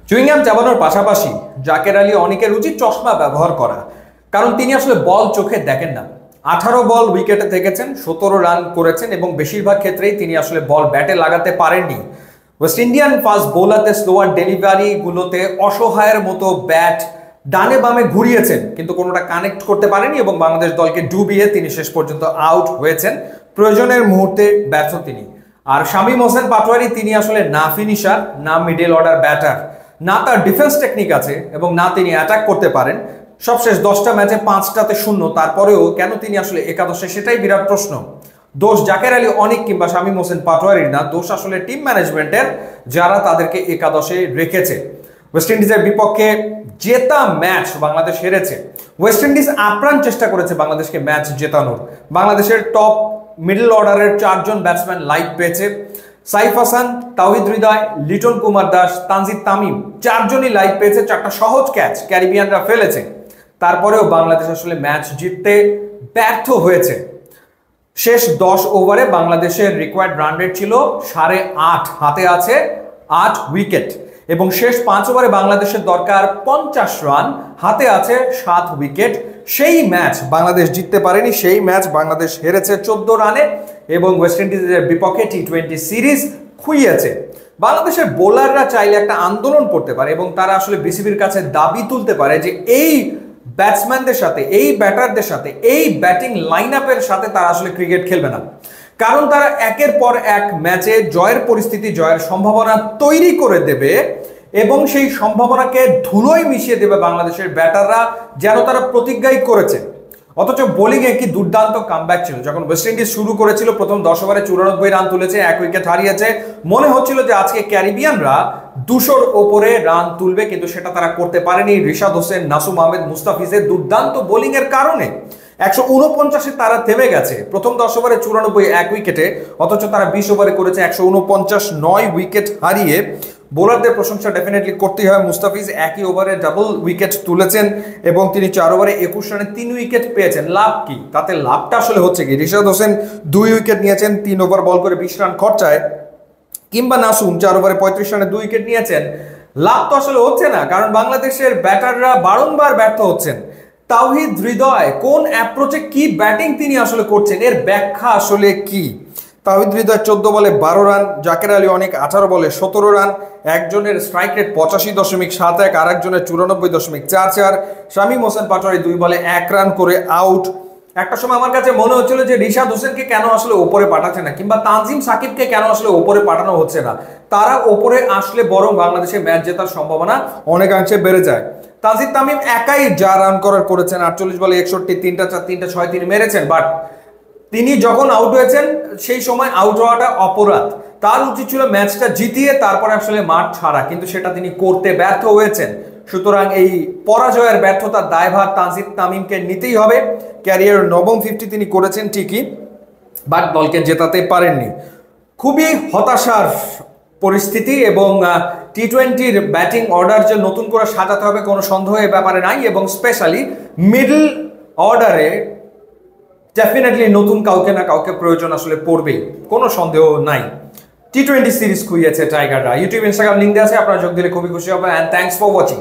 Chewing gum চাবানোর পাশাপাশি জাকের আলী অনেকের উচিত চশমা ব্যবহার করা, কারণ তিনি আসলে বল চোখে দেখেন না। 18 বল উইকেটে থেকেছেন, 17 রান করেছেন এবং বেশিরভাগ ক্ষেত্রেই তিনি আসলে বল ব্যাটে লাগাতে পারেননি। ওয়েস্ট ইন্ডিয়ান ফাস্ট বোলারদের স্লোয়ার ডেলিভারি গুলোতে অসহায়ের মতো ব্যাট ডানে বামে ঘুরিয়েছেন, কিন্তু কোনোটা কানেক্ট করতে পারেনি এবং বাংলাদেশ দলকে ডুবিয়ে তিনি শেষ পর্যন্ত আউট হয়েছেন। প্রয়োজনের মুহূর্তে ব্যর্থ তিনি। আর শামীম হোসেন পাটোয়ারি তিনি আসলে না ফিনিশার, না মিডল অর্ডার ব্যাটার, না তার ডিফেন্স টেকনিক আছে এবং না তিনি অ্যাটাক করতে পারেন। সবশেষ 10টা ম্যাচে 5টাতে 0, তারপরেও কেন তিনি আসলে একাদশে, সেটাই বিরাট প্রশ্ন। দোষ জাকের আলী অনেক কিংবা শামীম হোসেন পাটোয়ারির না, দোষ আসলে টিম ম্যানেজমেন্টের, যারা তাদেরকে একাদশে রেখেছে। ওয়েস্ট ইন্ডিজের বিপক্ষে জেতা ম্যাচ বাংলাদেশ হেরেছে। ওয়েস্ট ইন্ডিজ আপ্রাণ চেষ্টা করেছে বাংলাদেশকে ম্যাচ জেতানোর। বাংলাদেশের টপ মিডল অর্ডারের 4 জন ব্যাটসম্যান লাইভ পেয়েছে। সাইফ হাসান, তাওহিদ হৃদয়, লিটন কুমার দাস, তানজিদ তামিম 4 জনই লাইভ পেয়েছে। 4টা সহজ ক্যাচ ক্যারিবিয়ানরা ফেলেছে, তারপরেও বাংলাদেশ আসলে ম্যাচ জিততে ব্যর্থ হয়েছে। শেষ 10 ওভারে বাংলাদেশের রিকোয়ার্ড রান রেট ছিল 8.5, হাতে আছে 8 উইকেট এবং শেষ 5 ওভারে বাংলাদেশের দরকার 50 রান, হাতে আছে 7 উইকেট। সেই ম্যাচ বাংলাদেশ জিততে পারেনি, সেই ম্যাচ বাংলাদেশ হেরেছে 14 রানে এবং ওয়েস্ট ইন্ডিজের বিপক্ষে টি20 সিরিজ খুইয়েছে। বাংলাদেশের বোলাররা চাইলে একটা আন্দোলন করতে পারে এবং তারা আসলে বিসিবির কাছে দাবি তুলতে পারে যে এই ব্যাটসম্যানদের সাথে, এই ব্যাটারদের সাথে, এই ব্যাটিং লাইন আপের সাথে তারা আসলে ক্রিকেট খেলবে না, কারণ তারা একের পর এক ম্যাচে জয়ের পরিস্থিতি, জয়ের সম্ভাবনা তৈরি করে দেবে এবং সেই সম্ভাবনাকে ধুলোয় মিশিয়ে দেবে বাংলাদেশের ব্যাটাররা, যেন তারা প্রতিজ্ঞাই করেছে। অথচ বোলিংয়ে কি দুর্দান্ত কামব্যাক ছিল। যখন ওয়েস্ট ইন্ডিজ শুরু করেছিল, প্রথম 10 ওভারে 94 রান তুলেছে, 1 উইকেট হারিয়েছে। মনে হচ্ছিল যে আজকে ক্যারিবিয়ানরা 200-র ওপরে রান তুলবে, কিন্তু সেটা তারা করতে পারেনি রিশাদ হোসেন, নাসুম আহমেদ, মুস্তাফিজের দুর্দান্ত বোলিং এর কারণে। 149-এ তারা থেমে গেছে প্রথম 10 ওভারে 94, 1 উইকেটে, অথচ তারা 20 ওভারে করেছে 149, 9 উইকেট হারিয়ে। বোলারদের প্রশংসা ডেফিনেটলি করতেই হয়। মুস্তাফিজ একই ওভারে ডাবল উইকেট তুলেছেন এবং তিনি 4 ওভারে 21 রানে 3 উইকেট পেয়েছেন। লাভ কি? তাতে লাভটা আসলে হচ্ছে কি? রিশাদ হোসেন 2 উইকেট নিয়েছেন 3 ওভার বল করে 20 রান খরচায়, কিংবা নাসুম 4 ওভারে 35 রানে 2 উইকেট নিয়েছেন। লাভ তো আসলে হচ্ছে না, কারণ বাংলাদেশের ব্যাটাররা বারংবার ব্যর্থ হচ্ছেন। তাওহিদ হৃদয় কোন অ্যাপ্রোচে কি ব্যাটিং তিনি আসলে করছেন, এর ব্যাখ্যা আসলে কি? তাওহিদ হৃদয় 14 বলে 12 রান, জাকের আলী অনেক 18 বলে 17 রান, একজনের স্ট্রাইক রেট 85.71, আর একজনের 94.44। শামীম হোসেন পাটোয়ারি 2 বলে 1 রান করে আউট। একটা সময় আমার কাছে মনে হচ্ছিল যে রিশাদ হোসেনকে কেন আসলে ওপরে পাঠাচ্ছে না, কিংবা তানজিম সাকিবকে কেন আসলে ওপরে পাঠানো হচ্ছে না। তারা ওপরে আসলে বরং বাংলাদেশের ম্যাচ জেতার সম্ভাবনা অনেকাংশে বেড়ে যায়। তানজিদ তামিম একাই যা রান করেছেন, 48 বলে 61, 3টা 4, 3টা 6 তিনি মেরেছেন। বাট তিনি যখন আউট হয়েছেন সেই সময় আউট হওয়াটা অপরাধ। তার উচিত ছিল ম্যাচটা জিতিয়ে তারপরে আসলে মাঠ ছাড়া, কিন্তু সেটা তিনি করতে ব্যর্থ হয়েছেন। সুতরাং এই পরাজয়ের ব্যর্থতার দায়ভার তানজিদ তামিমকে নিতেই হবে। ক্যারিয়ারের 9ম 50 তিনি করেছেন ঠিকই, বাট দলকে জেতাতে পারেননি। খুবই হতাশার পরিস্থিতি এবং টি20-র ব্যাটিং অর্ডার যে নতুন করে সাজাতে হবে কোনো সন্দেহ এ ব্যাপারে নাই, এবং স্পেশালি মিডল অর্ডারে ডেফিনেটলি নতুন কাউকে না কাউকে প্রয়োজন আসলে পড়বেই, কোনো সন্দেহ নাই। টি20 সিরিজ খুইয়েছে টাইগাররা। ইউটিউব, ইনস্টাগ্রাম লিঙ্ক দেওয়া আছে, আপনারা যোগ দিলে খুবই খুশি হবে। And thanks for watching.